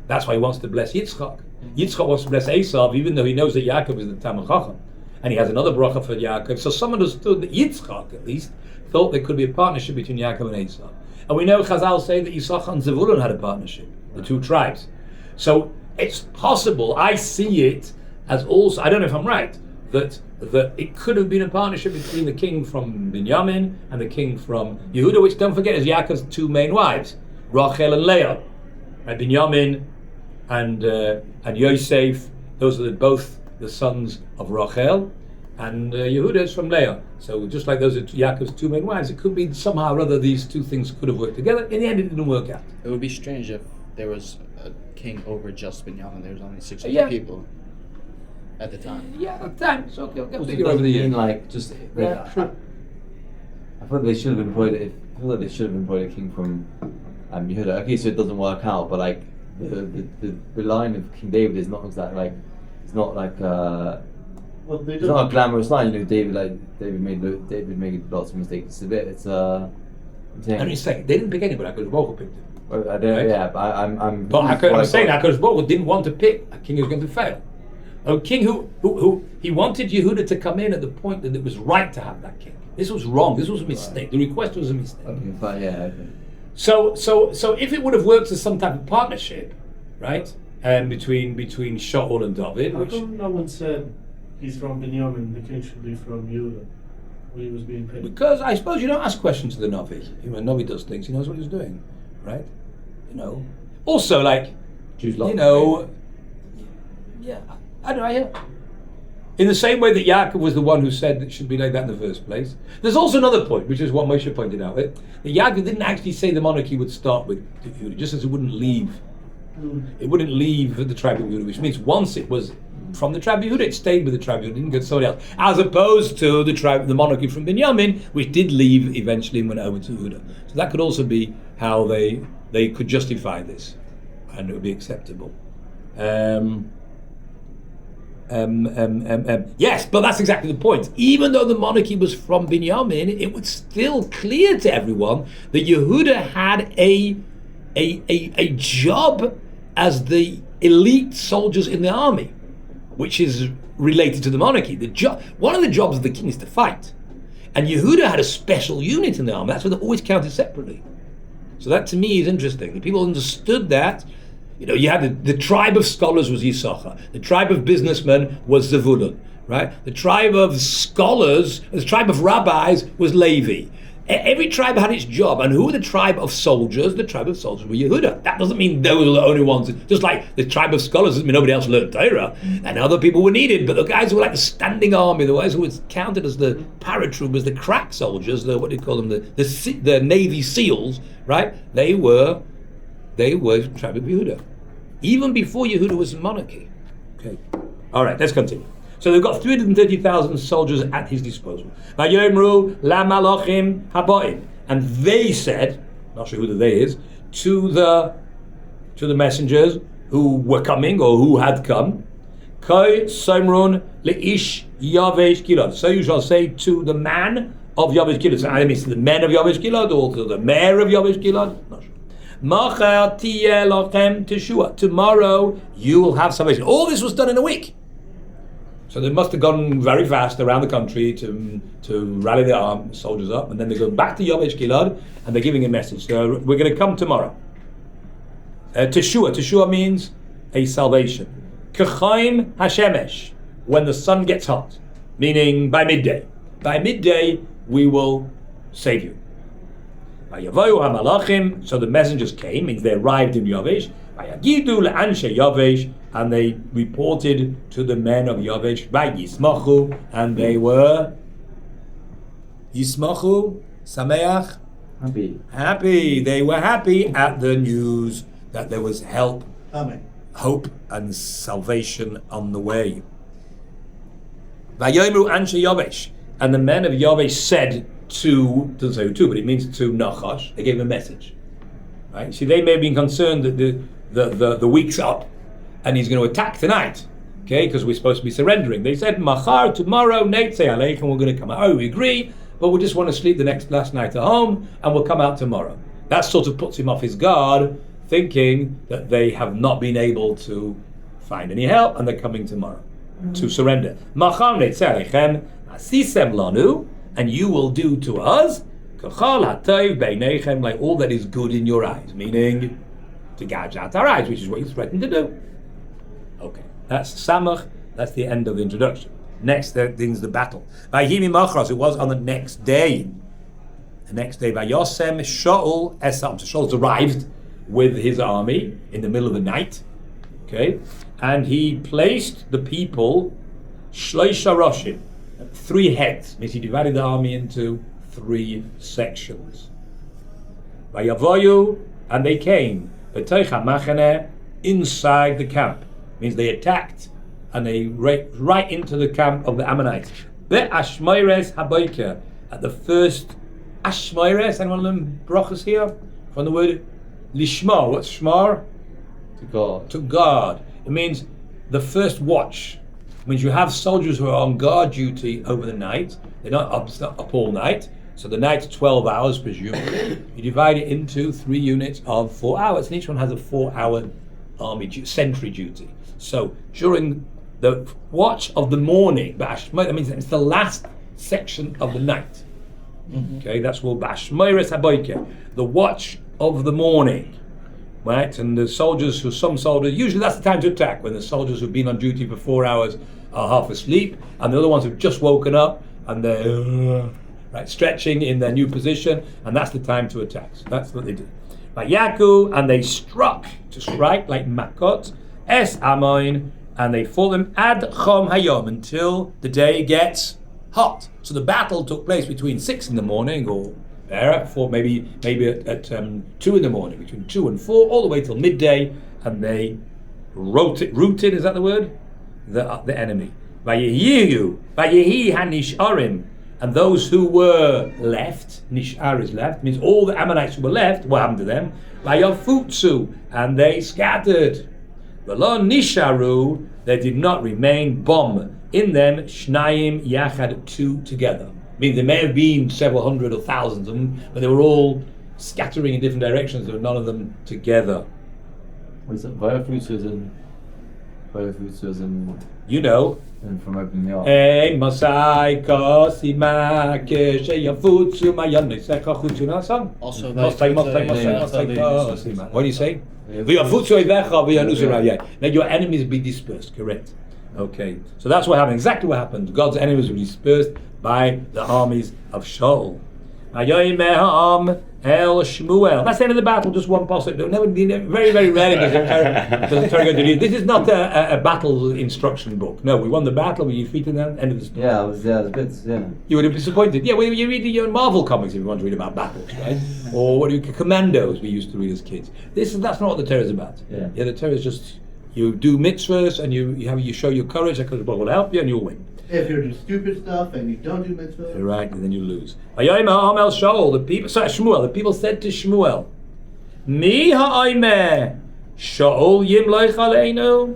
Speaker 1: That's why he wants to bless Yitzchak. Yitzchak wants to bless Esav, even though he knows that Yaakov is the Talmid Chacham. And he has another bracha for Yaakov. So someone understood that Yitzchak, at least, thought there could be a partnership between Yaakov and Esav. And we know Chazal say that Yisachar and Zevulun had a partnership, the two tribes. So it's possible, I see it as also, I don't know if I'm right, that it could have been a partnership between the king from Binyamin and the king from Yehuda, which don't forget is Yaakov's two main wives, Rachel and Leah. Right, Binyamin and Yosef, those are both the sons of Rachel, and Yehuda is from Leah. So just like those are Yaakov's two main wives, it could be somehow or other these two things could have worked together. In the end, it didn't work out.
Speaker 5: It would be strange if there was a king over just Binyamin. There was only 600 people at the time.
Speaker 1: Yeah, at the time. So okay,
Speaker 3: It
Speaker 1: figure over the years.
Speaker 3: like just.
Speaker 1: Yeah, sure.
Speaker 3: I thought they should have employed. I feel like they should have employed a king from Yehuda. Okay, so it doesn't work out, but like the line of King David is not exactly like it's not like it's not a glamorous line. You know, David made lots of mistakes. It's a bit. It's I'm saying.
Speaker 1: And you say they didn't pick anybody. Because Baruch picked him.
Speaker 3: I don't,
Speaker 1: Right?
Speaker 3: Yeah, I'm.
Speaker 1: But I'm saying that because Baruch didn't want to pick a king who was going to fail. A king who he wanted Yehuda to come in at the point that it was right to have that king. This was wrong. This was a mistake. The request was a mistake.
Speaker 3: Okay, but yeah. Okay.
Speaker 1: So if it would have worked as some type of partnership, right, between Shaul and David,
Speaker 7: How
Speaker 1: which
Speaker 7: come no one said he's from Binyamin, the king should be from Yehuda, when he was being picked?
Speaker 1: because I suppose you don't ask questions to the Navi. When Navi does things, he knows what he's doing, right? You know. Also, like,
Speaker 3: Jews love
Speaker 1: you know, yeah, I don't know. Yeah. In the same way that Yaakov was the one who said that it should be like that in the first place. There's also another point, which is what Moshe pointed out. That Yaakov didn't actually say the monarchy would start with Yehuda, just as it wouldn't leave. It wouldn't leave the tribe of Yehuda, which means once it was from the tribe of Yehuda, it stayed with the tribe of Yehuda, didn't go to somebody else. As opposed to the monarchy from Binyamin, which did leave eventually and went over to Yehuda. So that could also be how they could justify this, and it would be acceptable. Yes, but that's exactly the point. Even though the monarchy was from Binyamin, it was still clear to everyone that Yehuda had a job as the elite soldiers in the army, which is related to the monarchy. One of the jobs of the king is to fight, and Yehuda had a special unit in the army. That's why they're always counted separately. So that to me is interesting. The people understood that. You had the tribe of scholars was Yisachar. The tribe of businessmen was Zevulun, right? The tribe of scholars, the tribe of rabbis was Levi. Every tribe had its job. And who were the tribe of soldiers? The tribe of soldiers were Yehuda. That doesn't mean those were the only ones. Just like the tribe of scholars doesn't mean nobody else learned Torah. And other people were needed. But the guys who were like the standing army, the guys who were counted as the paratroopers, the crack soldiers, what do you call them? The Navy SEALs, right? They were the tribe of Yehuda. Even before Yehuda was a monarchy. Okay. All right, let's continue. So they've got 330,000 soldiers at his disposal. Vayomru la malachim habaim, and they said, not sure who the they is, to the messengers who were coming or who had come, Koi Simron leish Yavesh Gilad. So you shall say to the man of Yavesh Gilad. So either means to the men of Yavesh Gilad or to the mayor of Yavesh Gilad. Not sure. Tomorrow you will have salvation. All this was done in a week. So they must have gone very fast around the country to rally their soldiers up, and then they go back to Yavesh Gilad and they're giving a message. So we're going to come tomorrow. Teshua means a salvation. K'chaim hashemesh, when the sun gets hot, meaning by midday. By midday we will save you. Vayavoyu hamalachim, so the messengers came, means they arrived in Yavesh. Vayagidu le'anshe Yavesh, and they reported to the men of Yavesh. Vayismachu, and they were Yismachu, Sameach, happy. They were happy at the news that there was help,
Speaker 2: Amen.
Speaker 1: hope, and salvation on the way. Vayomru anshe Yavesh, and the men of Yavesh said doesn't say who to, but it means to Nachash. They gave him a message, right? See, they may have been concerned that the week's up and he's going to attack tonight, okay? Because we're supposed to be surrendering. They said, Machar, tomorrow, Neitzei Aleich, and we're going to come out. Oh, we agree, but we just want to sleep the last night at home, and we'll come out tomorrow. That sort of puts him off his guard, thinking that they have not been able to find any help, and they're coming tomorrow to surrender. Machar Neitzei Aleichem, Asisem Lanu, and you will do to us like all that is good in your eyes, meaning to gouge out our eyes, which is what you threatened to do. Okay, that's Samach, that's the end of the introduction. Next thing's the battle. Vayhimi Machras, it was on the next day. The next day, Vayosem Shaul Esam. So Shaul's arrived with his army in the middle of the night, okay, and he placed the people Shloisha Roshim, 3 heads, means he divided the army into 3 sections. Vayavoyu, and they came, inside the camp, means they attacked, and they right into the camp of the Ammonites. Ashmoires haboiker, at the first Ashmoires, anyone of them brachas here? From the word lishma, what's shmar?
Speaker 3: To God.
Speaker 1: To guard. It means the first watch. It means you have soldiers who are on guard duty over the night. They're not up all night. So the night's 12 hours, presumably. You divide it into 3 units of 4 hours, and each one has a 4-hour army sentry duty. So during the watch of the morning, that means it's the last section of the night. Okay, that's called Bashmoires Haboike, the watch of the morning. Right, and the soldiers, usually that's the time to attack, when the soldiers who've been on duty for 4 hours are half asleep, and the other ones have just woken up and they're stretching in their new position, and that's the time to attack. So that's what they did. But Yaku, and they struck, to strike like Makot, Es Amoin, and they fought them ad Chom Hayom, until the day gets hot. So the battle took place between 6 in the morning, or there, maybe at 2 in the morning, between 2 and 4, all the way till midday, and they rooted, is that the word? The enemy. Vayehi hanisharim, and those who were left, nishar is left, means all the Ammonites who were left, what happened to them? Vayafutsu, and they scattered. V'lo nisharu, there did not remain bom in them shnayim yachad, two together. I mean, there may have been several hundred or thousands of them, but they were all scattering in different directions. There were none of them together.
Speaker 3: What is it? Vayafutsu is in
Speaker 1: You know.
Speaker 3: and from opening the ark.
Speaker 1: Hey, Masai Kosima Keshayafutsu Mayanesecha Chutuna song.
Speaker 5: Also,
Speaker 1: Masai Kosima. What do you say? V'yafutsu Eivecha v'yanusura. Yeah. Let your enemies be dispersed. Correct. Okay. So that's what happened. Exactly what happened. God's enemies were dispersed by the armies of Shaul. Ayoimeham El Shmuel. That's the end of the battle, just one pasuk. Very, very rarely does the Torah go to read. This is not a battle instruction book. No, we won the battle, we defeated them, end of the story.
Speaker 3: Yeah, I was a bit, yeah.
Speaker 1: You would have been disappointed. Yeah, well, you read your Marvel comics if you want to read about battles, right? Or what do you Commandos we used to read as kids. That's not what the Torah is about.
Speaker 3: Yeah.
Speaker 1: The Torah is just you do mitzvahs and you show your courage, because God will help you and you'll win.
Speaker 2: If you're doing stupid stuff and you don't do mitzvah.
Speaker 1: Right, and then you lose. Shaul, the people. Sorry, Shmuel. The people said to Shmuel, "Mi ha'aymeh Shaul yimloich aleinu."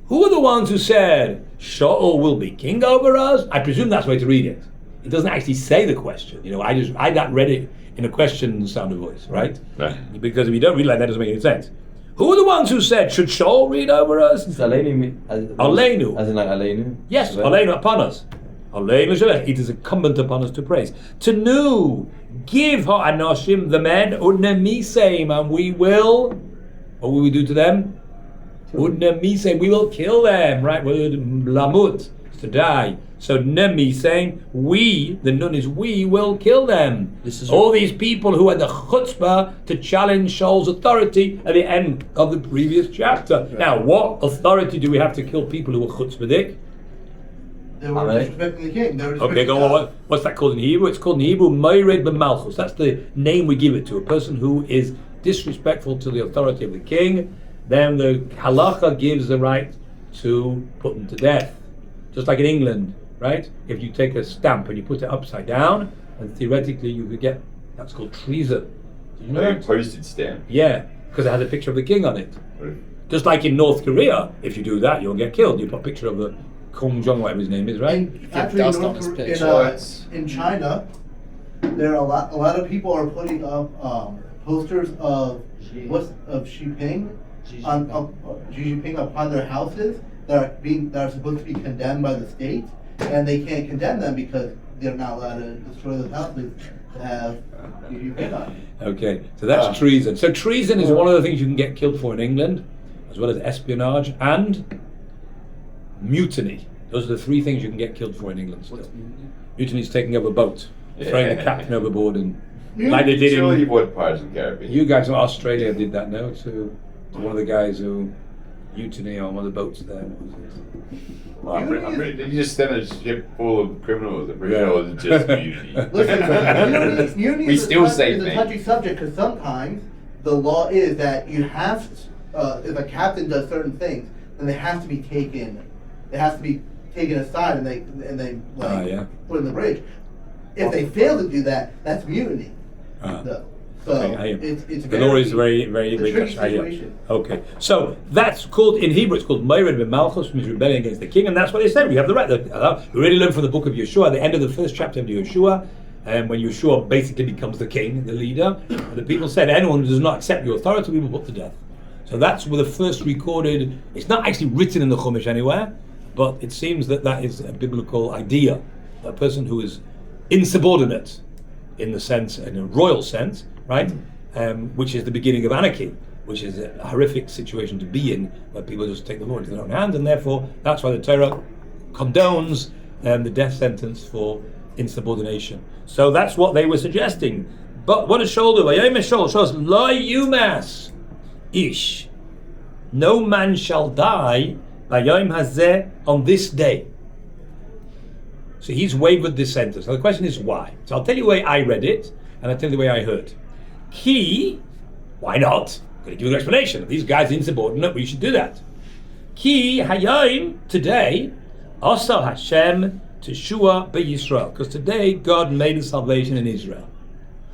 Speaker 1: Who are the ones who said Shaul will be king over us? I presume that's the way to read it. It doesn't actually say the question. I read it in a question sound of voice, right?
Speaker 6: Right.
Speaker 1: Because if you don't read it like that, it doesn't make any sense. Who are the ones who said, should Shaul read over us?
Speaker 3: It's Aleinu.
Speaker 1: Aleinu.
Speaker 3: As in like Aleinu?
Speaker 1: Yes, Aleinu upon us. Aleinu shalech. It is incumbent upon us to praise. To nu, give ha'anoshim, the men, udnemiseim, and we will, what will we do to them? Udnemiseim, we will kill them, right? Lamut, to die. So nemiseim, we, the nun is we will kill them.
Speaker 5: This is
Speaker 1: all these people who had the chutzpah to challenge Shaul's authority at the end of the previous chapter. Right. Now, what authority do we have to kill people who were chutzpahdik?
Speaker 2: They were disrespecting the king.
Speaker 1: Okay, go on. What's that called in Hebrew? It's called in Hebrew Moired b'malchus. That's the name we give it to a person who is disrespectful to the authority of the king. Then the halacha gives the right to put them to death. Just like in England, right? If you take a stamp and you put it upside down, and theoretically you could get, that's called treason. Do you know
Speaker 6: Like a
Speaker 1: that?
Speaker 6: postage stamp.
Speaker 1: Yeah, because it has a picture of the king on it. Just like in North Korea, if you do that, you'll get killed. You put a picture of the Kong Jong, whatever his name is, right?
Speaker 2: And actually,
Speaker 5: dust on his
Speaker 2: in China, there are a lot of people are putting up posters of Xi Jinping upon their houses that are supposed to be condemned by the state, and they can't condemn them because they're not allowed to destroy those houses to have Xi Jinping on it.
Speaker 1: Okay, so that's treason. So treason is one of the things you can get killed for in England, as well as espionage and mutiny. Those are the three things you can get killed for in England still. Mutiny is taking over a boat, throwing the captain overboard, and like they did
Speaker 6: Surely you
Speaker 1: in...
Speaker 6: bought Pirates of the Caribbean.
Speaker 1: You guys in Australia did that, no? To one of the guys who mutiny on one of the boats there.
Speaker 6: Well, I'm ready. Did you just send a ship full of criminals? I'm pretty sure it was just community.
Speaker 2: Listen, mutiny
Speaker 6: We
Speaker 2: is
Speaker 6: still
Speaker 2: a
Speaker 6: say
Speaker 2: is a
Speaker 6: things.
Speaker 2: touchy subject because sometimes the law is that you have, if a captain does certain things, then they have to be taken. They have to be taken aside and they put in the bridge. If they fail to do that, that's mutiny. So
Speaker 1: Okay,
Speaker 2: it's
Speaker 1: the law is very, very,
Speaker 2: it's a
Speaker 1: very
Speaker 2: tricky
Speaker 1: much higher.
Speaker 2: situation.
Speaker 1: Okay, so that's called in Hebrew. It's called Moired b'malchus, which means rebellion against the king, and that's what they said. We have the right. We already learned from the Book of Yeshua, the end of the first chapter of Yeshua, and when Yeshua basically becomes the king, the leader, the people said, anyone who does not accept your authority, we will put to death. So that's where the first recorded. It's not actually written in the Chumash anywhere, but it seems that is a biblical idea. A person who is insubordinate, in the sense, in a royal sense, right? Which is the beginning of anarchy, which is a horrific situation to be in, where people just take the law into their own hands, and therefore that's why the Torah condones the death sentence for insubordination. So that's what they were suggesting. But what does Shaul do? Shaul shows, Lo yumas ish, no man shall die Bayom hazeh, on this day. So he's wavered this sentence. So the question is why? So I'll tell you the way I read it, and I'll tell you the way I heard. Ki, why not? I'm going to give you an explanation. If these guys are insubordinate, we should do that. Ki hayom, today, asa Hashem teshua beYisrael, because today God made a salvation in Israel.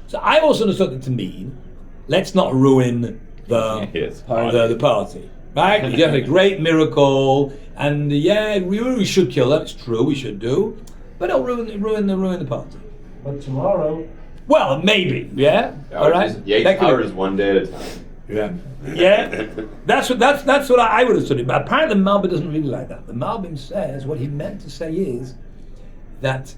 Speaker 1: So I also understood it to mean, let's not ruin the party. right? He did a great miracle, and yeah, we should kill them. It's true, we should do, but it'll ruin the party.
Speaker 7: But tomorrow,
Speaker 1: Well, maybe, yeah. All right.
Speaker 6: Yeah, hours one day at a time.
Speaker 1: Yeah. That's what I would have studied. But apparently, the Malbim doesn't really like that. The Malbim says what he meant to say is that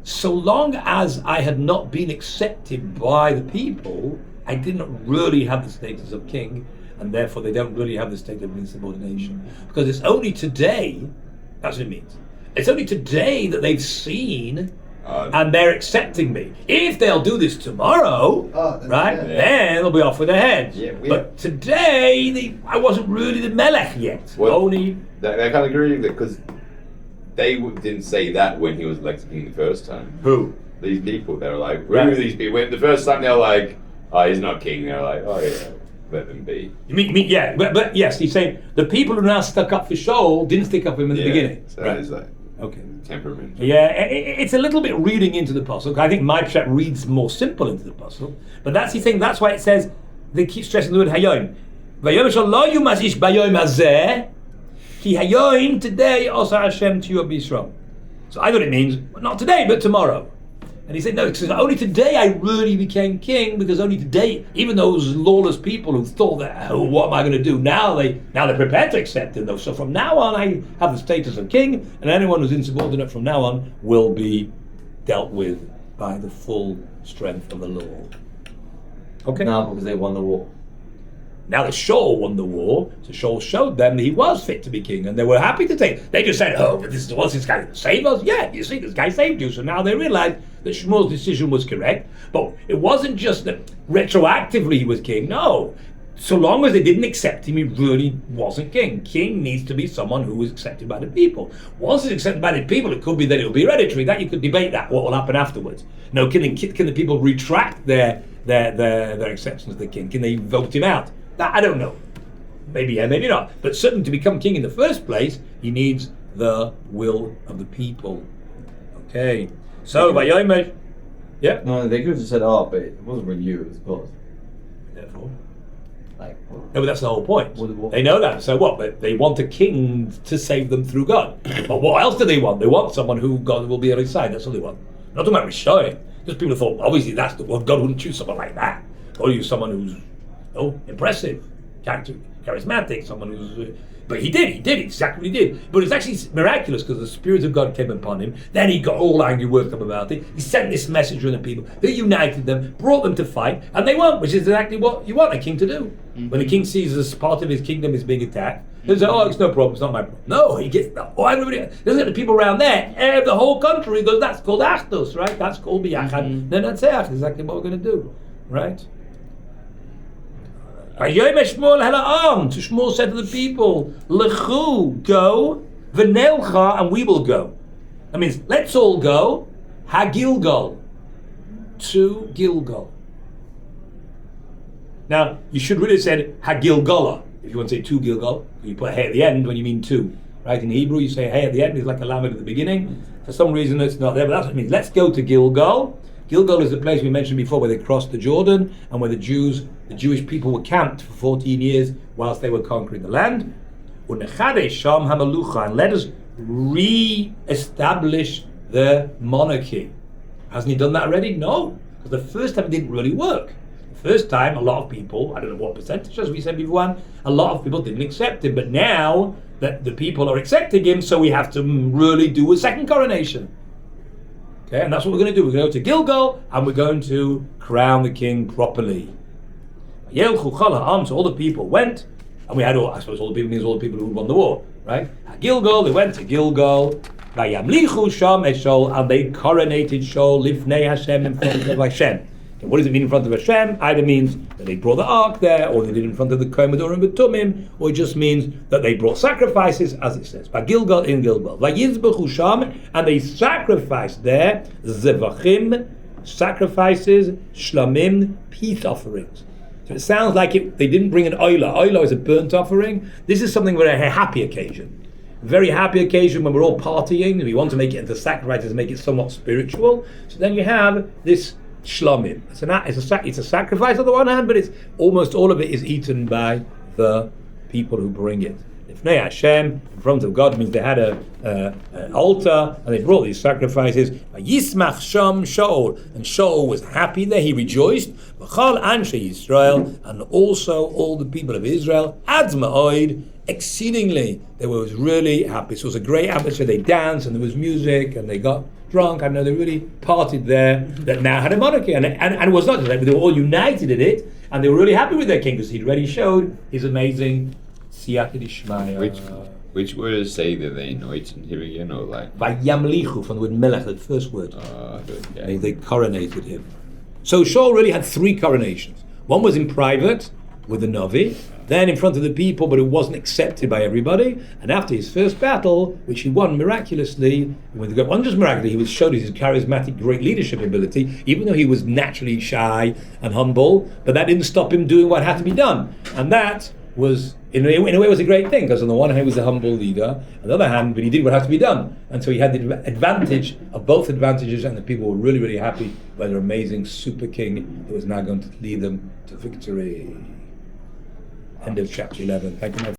Speaker 1: so long as I had not been accepted by the people, I didn't really have the status of king, and therefore they don't really have the state of insubordination. Because it's only today, that's what it means. It's only today that they've seen and they're accepting me. If they'll do this tomorrow, right, then they'll be off with their heads. Yeah, but today, I wasn't really the Melech yet.
Speaker 6: Well,
Speaker 1: only
Speaker 6: I can't agree with it because they didn't say that when he was elected king the first time.
Speaker 1: Who?
Speaker 6: These people. They were like, who are these people? When the first time they were like, oh, he's not king. They're like, oh yeah, let them be.
Speaker 1: You mean yeah, but yes, he's saying the people who now stuck up for Shaul didn't stick up for him in the beginning.
Speaker 6: So that is like temperament.
Speaker 1: Yeah, it's a little bit reading into the puzzle. I think my pshat reads more simple into the puzzle, but that's the thing. That's why it says they keep stressing the word hayom. Vayom shel lo yumazish bayom hazeh ki hayom today osa Hashem to your B'Yisrael. So I thought it means not today, but tomorrow. And he said, no, because only today I really became king, because only today, even those lawless people who thought that, oh, what am I going to do? Now they're prepared to accept it, though. So from now on, I have the status of king, and anyone who's insubordinate from now on will be dealt with by the full strength of the law. Okay?
Speaker 3: Now, because they won the war.
Speaker 1: Now that Shaul won the war, so Shaul showed them that he was fit to be king, and they were happy to take. They just said, "Oh, but this guy going to save us?" Yeah, you see, this guy saved you. So now they realized that Shmuel's decision was correct. But it wasn't just that retroactively he was king. No, so long as they didn't accept him, he really wasn't king. King needs to be someone who is accepted by the people. Once he's accepted by the people, it could be that it will be hereditary. That you could debate that. What will happen afterwards? No, can the people retract their acceptance of the king? Can they vote him out? I don't know. Maybe yeah, maybe not. But certainly to become king in the first place, he needs the will of the people. Okay. So, Vayomer. Yeah?
Speaker 3: No, they could have just said, oh, but it wasn't really you, it was God.
Speaker 1: Therefore.
Speaker 3: Like,
Speaker 1: no, but that's the whole point.
Speaker 3: What?
Speaker 1: They know that. So what? But they want a king to save them through God. But what else do they want? They want someone who God will be on his side. That's all they want. Not talking about Rishoyim. Just people thought, obviously that's the one. God wouldn't choose someone like that. God would use someone who's impressive, charismatic, someone who's... But he did exactly what he did. But it's actually miraculous because the Spirit of God came upon him. Then he got all angry, worked up about it. He sent this messenger and the people. He united them, brought them to fight, and they won, which is exactly what you want a king to do. Mm-hmm. When the king sees as part of his kingdom is being attacked, he'll say, oh, it's no problem, it's not my problem. No, he gets... everybody... Look at the people around there, the whole country goes, that's called Achdus, right? That's called B'Yachad. Then that's exactly what we're going to do, right? So Shmuel said to the people, Lechu, go, v'nelcha, and we will go. That means, let's all go, ha-Gilgal, to Gilgal. Now, you should really have said ha-Gilgala, if you want to say to Gilgal. You put a hey at the end when you mean to. Right, in Hebrew, you say hey at the end, it's like a lamed at the beginning. For some reason, it's not there, but that's what it means. Let's go to Gilgal. Gilgal is the place we mentioned before where they crossed the Jordan and where the Jewish people were camped for 14 years whilst they were conquering the land. And let us re-establish the monarchy. Hasn't he done that already? No, because the first time it didn't really work. The first time, a lot of people, I don't know what percentage, as we said before, a lot of people didn't accept him. But now that the people are accepting him, so we have to really do a second coronation. Okay, and that's what we're going to do. We're going to go to Gilgal and we're going to crown the king properly. So all the people went, and we had all, I suppose all the people means all the people who won the war, right? At Gilgal, they went to Gilgal, and they coronated Shaul lifnei Hashem, in front of Hashem. Okay, what does it mean in front of Hashem? Either means that they brought the ark there, or they did in front of the Kohen and Betumim, or it just means that they brought sacrifices, as it says, by Gilgal in Gilgal. Vayizbechu sham, and they sacrificed there zevachim, sacrifices, shlamim, peace offerings. So it sounds like they didn't bring an oila. Oila is a burnt offering. This is something for a happy occasion. A very happy occasion when we're all partying, and we want to make it into sacrifices, make it somewhat spiritual. So then you have this shlomim. It's a sacrifice on the one hand, but it's almost all of it is eaten by the people who bring it. Ifnei Hashem, in front of God, means they had an altar and they brought these sacrifices. Yismach Sham Shaul, and Shaul was happy there, he rejoiced. V'chal Anshe Yisrael, and also all the people of Israel, Ad Ma'od, exceedingly, they were really happy. So it was a great atmosphere. They danced and there was music and they got drunk. I know they really partied there. That now had a monarchy, and it was not just that, but they were all united in it, and they were really happy with their king because he'd already showed his amazing siyata d'shmaya.
Speaker 6: Which words say that they anointed him again, or like?
Speaker 1: Vayamlichu, from the word melech, the first word.
Speaker 6: Okay.
Speaker 1: They coronated him. So Shaul really had 3 coronations. One was in private with the Navi, then in front of the people, but it wasn't accepted by everybody. And after his first battle, which he won miraculously, wasn't just miraculously, he showed his charismatic, great leadership ability, even though he was naturally shy and humble, but that didn't stop him doing what had to be done. And that was, in a way, was a great thing, because on the one hand he was a humble leader, on the other hand, but he did what had to be done. And so he had the advantage of both advantages, and the people were really, really happy by their amazing super king that was now going to lead them to victory. End of chapter 11. Thank you, my